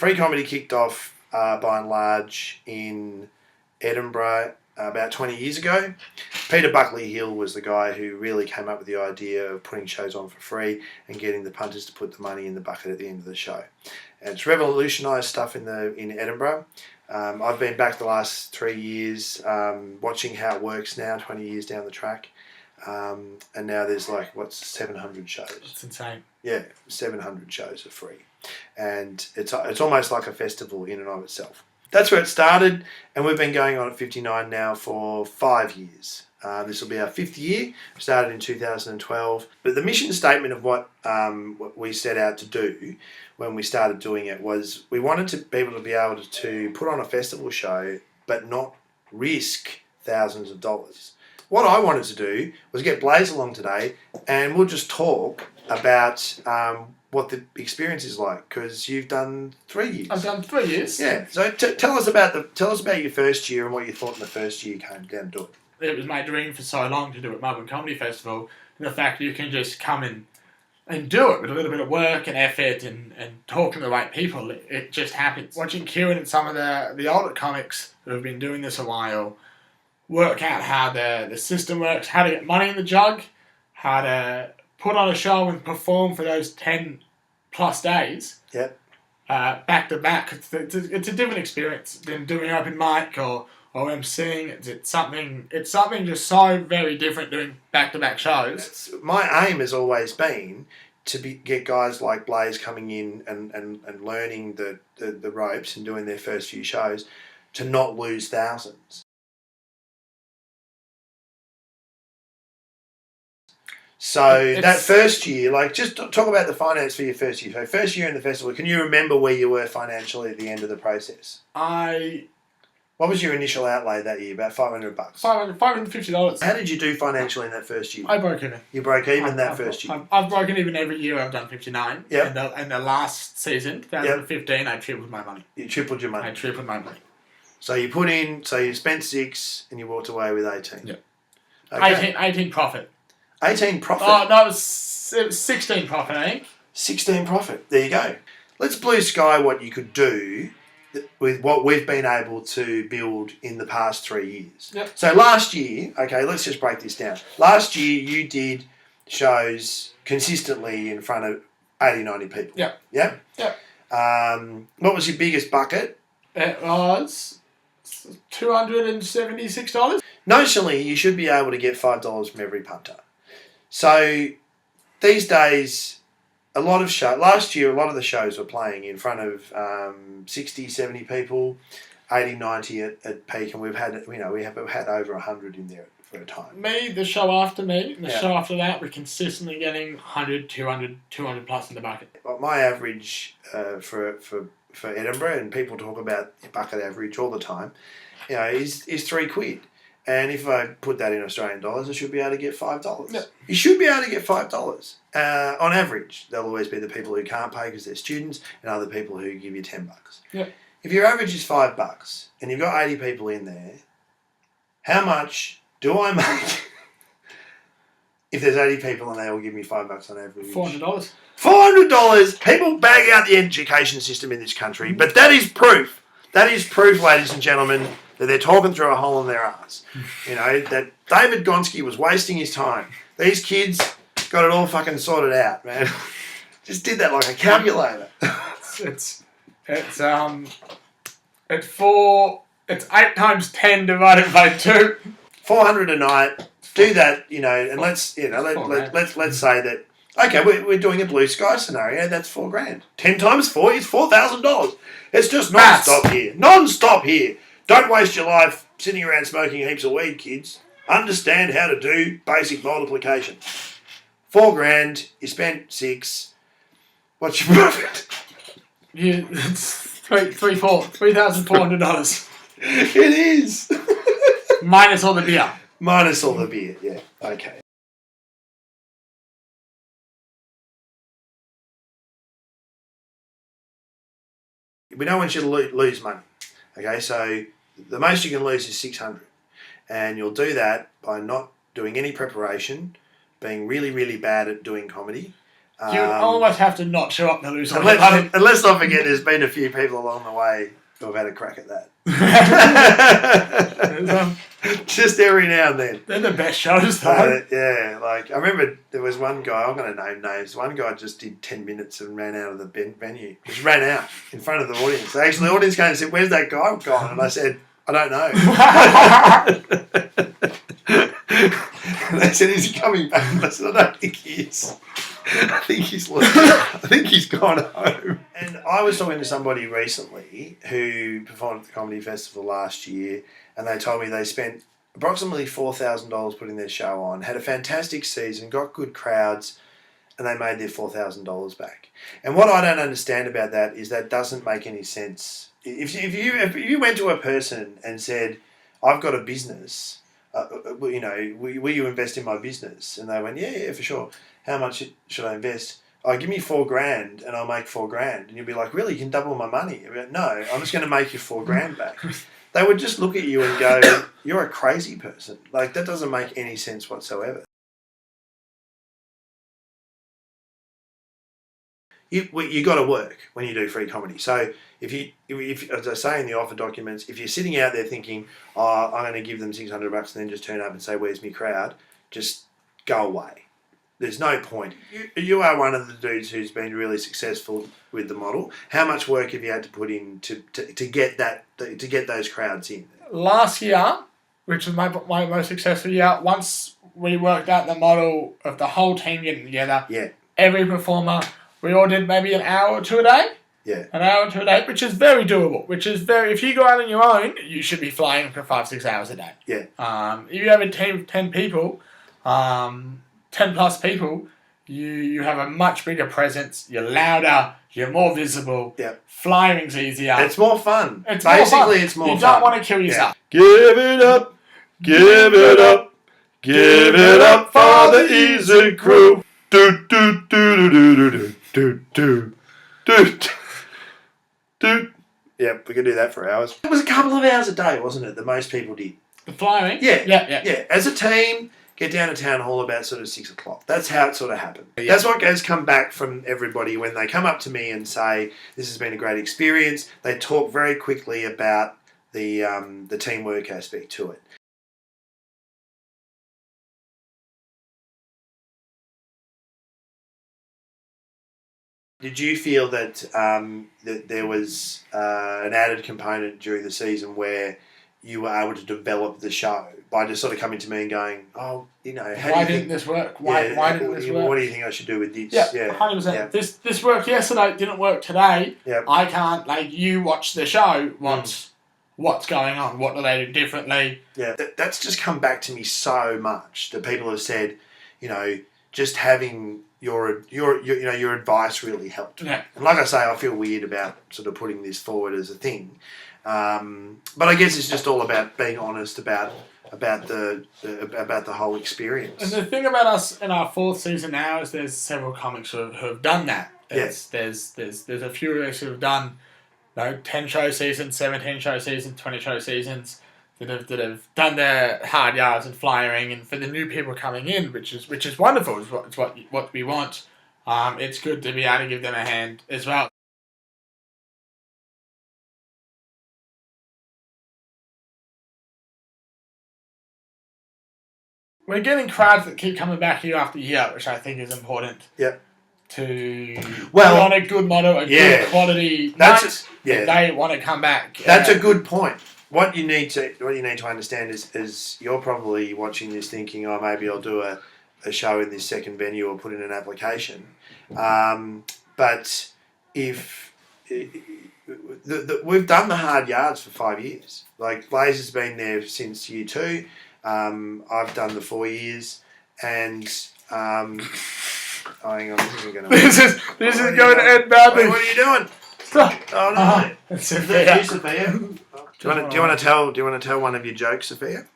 Free comedy kicked off by and large in Edinburgh about 20 years ago. Peter Buckley Hill was the guy who really came up with the idea of putting shows on for free and getting the punters to put the money in the bucket at the end of the show. And it's revolutionised stuff in Edinburgh. I've been back the last 3 years watching how it works now, 20 years down the track. And now there's 700 shows. It's insane. Yeah, 700 shows are free. And it's almost like a festival in and of itself. That's where it started, and we've been going on at 59 now for 5 years. This will be our 5th year. We started in 2012. But the mission statement of what we set out to do when we started doing it was we wanted to be able to put on a festival show but not risk thousands of dollars. What I wanted to do was get Blaze along today, and we'll just talk about what the experience is like, because you've done 3 years. I've done 3 years. Yeah. So tell us about your first year and what you thought in the first year you came down to do it. It was my dream for so long to do at Melbourne Comedy Festival, and the fact that you can just come in and do it with a little bit of work and effort and talking to the right people, it just happens. Watching Kieran and some of the older comics who have been doing this a while work out how the system works, how to get money in the jug, how to put on a show and perform for those 10 plus days. Yep. Back to back. It's a different experience than doing open mic or emceeing. It's something just so very different doing back to back shows. My aim has always been to get guys like Blaze coming in and learning the ropes and doing their first few shows to not lose thousands. So that first year, just talk about the finance for your first year. So first year in the festival, can you remember where you were financially at the end of the process? What was your initial outlay that year? About $500. $550. How did you do financially in that first year? I broke even. You broke even first year? I've broken even every year. I've done 59. Yep. And the last season, 2015, I tripled my money. You tripled your money? I tripled my money. So you spent 6 and you walked away with 18? Yep. Okay. 18 profit. 18 profit? Oh, no, it was 16 profit, I think. 16 profit. There you go. Let's blue sky what you could do with what we've been able to build in the past 3 years. Yep. So last year, okay, let's just break this down. Last year you did shows consistently in front of 80, 90 people. Yep. Yeah? Yep. What was your biggest bucket? It was $276. Notionally, you should be able to get $5 from every punter. So these days, last year, a lot of the shows were playing in front of 60, 70 people, 80, 90 at peak, and we've had over 100 in there for a time. The show after me, and the show after that, we're consistently getting 100, 200 plus in the bucket. My average for Edinburgh, and people talk about your bucket average all the time, is £3. And if I put that in Australian dollars, I should be able to get $5. Yep. You should be able to get $5. On average, there'll always be the people who can't pay because they're students and other people who give you $10. Yep. If your average is $5 and you've got 80 people in there, how much do I make if there's 80 people and they all give me $5 on average? $400. $400! People bag out the education system in this country, but that is proof. That is proof, ladies and gentlemen, that they're talking through a hole in their ass. That David Gonski was wasting his time. These kids got it all fucking sorted out, man. Just did that like a calculator. It's 8 times 10 divided by 2. 400 a night. Do that, and let's say that. Okay, we're doing a blue sky scenario. That's $4,000. 10 times 4 is $4,000. It's just non-stop here. Non-stop here. Don't waste your life sitting around smoking heaps of weed, kids. Understand how to do basic multiplication. $4,000. You spent 6. What's your profit? It's $3,400. It is. Minus all the beer. Minus all the beer. Yeah. Okay. We don't want you to lose money. Okay, so the most you can lose is 600, and you'll do that by not doing any preparation, being really, really bad at doing comedy, You almost have to not show up to lose all And, your money. and let's not forget, there's been a few people along the way who have had a crack at that. Just every now and then. They're the best shows, though. Yeah, like I remember there was one guy, I'm going to name names, one guy just did 10 minutes and ran out of the venue. Just ran out in front of the audience. Actually, the audience came and said, "Where's that guy gone?" And I said, "I don't know." And they said, "Is he coming back?" And I said, "I don't think he is. I think he's gone home." And I was talking to somebody recently who performed at the Comedy Festival last year, and they told me they spent approximately $4,000 putting their show on, had a fantastic season, got good crowds, and they made their $4,000 back. And what I don't understand about that is that doesn't make any sense. If you went to a person and said, "I've got a business, will you invest in my business?" And they went, yeah, for sure. "How much should I invest?" "Oh, give me $4,000 and I'll make $4,000. And you'll be like, "Really? You can double my money?" I'll be like, "No, I'm just going to make you $4,000 back." They would just look at you and go, "You're a crazy person. Like, that doesn't make any sense whatsoever." You got to work when you do free comedy. So if as I say in the offer documents, if you're sitting out there thinking, "Oh, I'm going to give them $600 and then just turn up and say, 'Where's me crowd?' just go away. There's no point. You are one of the dudes who's been really successful with the model. How much work have you had to put in to get those crowds in?" Last year, which was my most successful year, once we worked out the model of the whole team getting together, every performer, we all did maybe an hour or two a day. Yeah. An hour or two a day, which is very doable. If you go out on your own, you should be flying for 5-6 hours a day. Yeah. If you have a team of 10 people, 10 plus people, you have a much bigger presence, you're louder, you're more visible, flying's easier. It's more fun. It's more fun. You don't want to kill yourself. Give it up, give it up, give it up for the Easy Crew. Do do do do do do do do do do. Yep, we could do that for hours. It was a couple of hours a day, wasn't it, that most people did? The flying? Yeah. As a team, get down to town hall about sort of 6 o'clock. That's how it sort of happened. Yeah. That's what has come back from everybody when they come up to me and say, "This has been a great experience." They talk very quickly about the teamwork aspect to it. Did you feel that that there was an added component during the season where you were able to develop the show by just sort of coming to me and going, "Oh, why didn't this work? Why didn't this work? What do you think I should do with this?" Yeah, 100%. Yeah. This worked yesterday, didn't work today. Yep. I can't, you watch the show, what's going on? What do they do differently? Yeah, that's just come back to me so much that people have said, just having your advice really helped. Yeah. And like I say, I feel weird about sort of putting this forward as a thing. But I guess it's just all about being honest about the whole experience. And the thing about us in our 4th season now is there's several comics who have done that. There's a few of us who have done 10 show seasons, 17 show seasons, 20 show seasons that have done their hard yards and flying. And for the new people coming in, which is wonderful, it's what we want. It's good to be able to give them a hand as well. We're getting crowds that keep coming back year after year, which I think is important. Yep. To put on a good model, good quality night. They want to come back. That's a good point. What you need to understand is you're probably watching this thinking, "Oh, maybe I'll do a show in this second venue or put in an application." But if we've done the hard yards for 5 years. Like Blaze has been there since year 2. I've done the 4 years, and hang on, this is going to end badly. What are you doing? Stop. Oh no, it's Sophia. Do you want to tell one of your jokes, Sophia?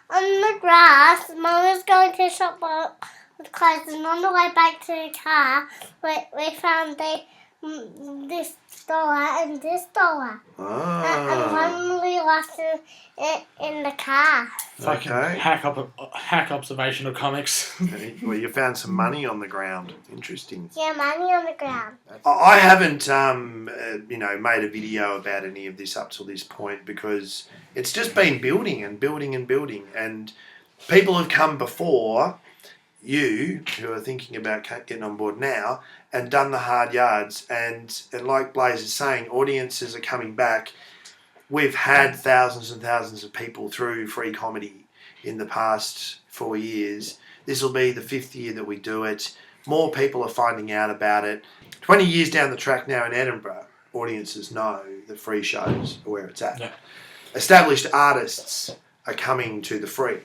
On the grass, Mum was going to shop with clothes, and on the way back to the car, we found this dollar and this dollar. And Ah, one we lost in the car. Fucking okay. hack observational comics. Well, you found some money on the ground. Interesting. Yeah, money on the ground. I haven't, made a video about any of this up till this point because it's just been building and building and building, and people have come before you who are thinking about getting on board now and done the hard yards, and like Blaze is saying, audiences are coming back. We've had thousands and thousands of people through free comedy in the past 4 years. This will be the 5th year that we do it. More people are finding out about it. 20 years down the track now in Edinburgh, audiences know that free shows are where it's at. Yeah. Established artists are coming to the free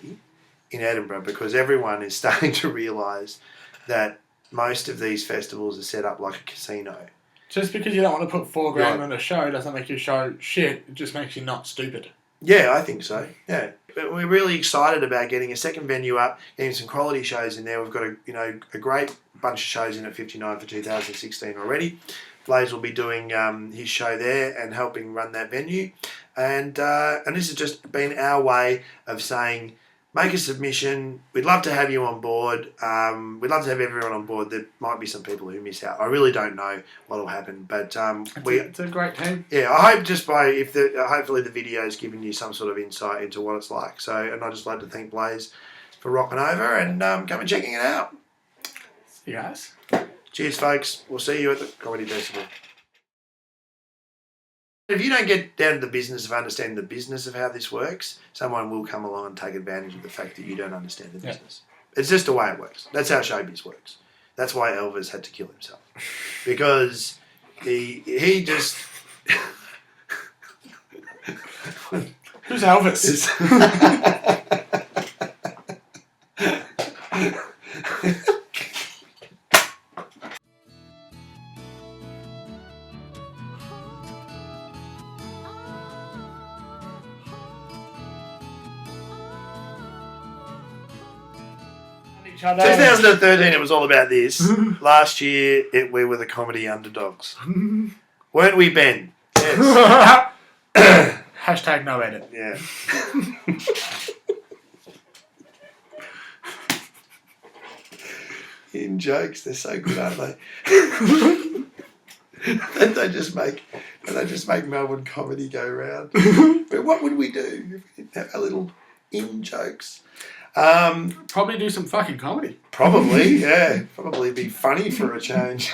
in Edinburgh because everyone is starting to realise that most of these festivals are set up like a casino. Just because you don't want to put $4 grand Right. on a show doesn't make your show shit. It just makes you not stupid. Yeah, I think so. Yeah, but we're really excited about getting a second venue up, getting some quality shows in there. We've got a great bunch of shows in at 59 for 2016 already. Blaze will be doing his show there and helping run that venue, and this has just been our way of saying, make a submission. We'd love to have you on board. We'd love to have everyone on board. There might be some people who miss out. I really don't know what will happen, but It's a great team. yeah, I hope hopefully the video's given you some sort of insight into what it's like. So, and I'd just like to thank Blaze for rocking over and come and checking it out. You guys. Cheers, folks. We'll see you at the Comedy Festival. If you don't get down to the business of understanding the business of how this works, someone will come along and take advantage of the fact that you don't understand the Yeah. business. It's just the way it works. That's how showbiz works. That's why Elvis had to kill himself. Because he just... Who's Elvis? Each other. 2013, it was all about this. Last year, we were the comedy underdogs. Weren't we, Ben? Yes. Hashtag no edit. Yeah. In jokes, they're so good, aren't they? And they just make Melbourne comedy go round. But what would we do if we didn't have our little in jokes? Probably do some fucking comedy. Probably, yeah. Probably be funny for a change.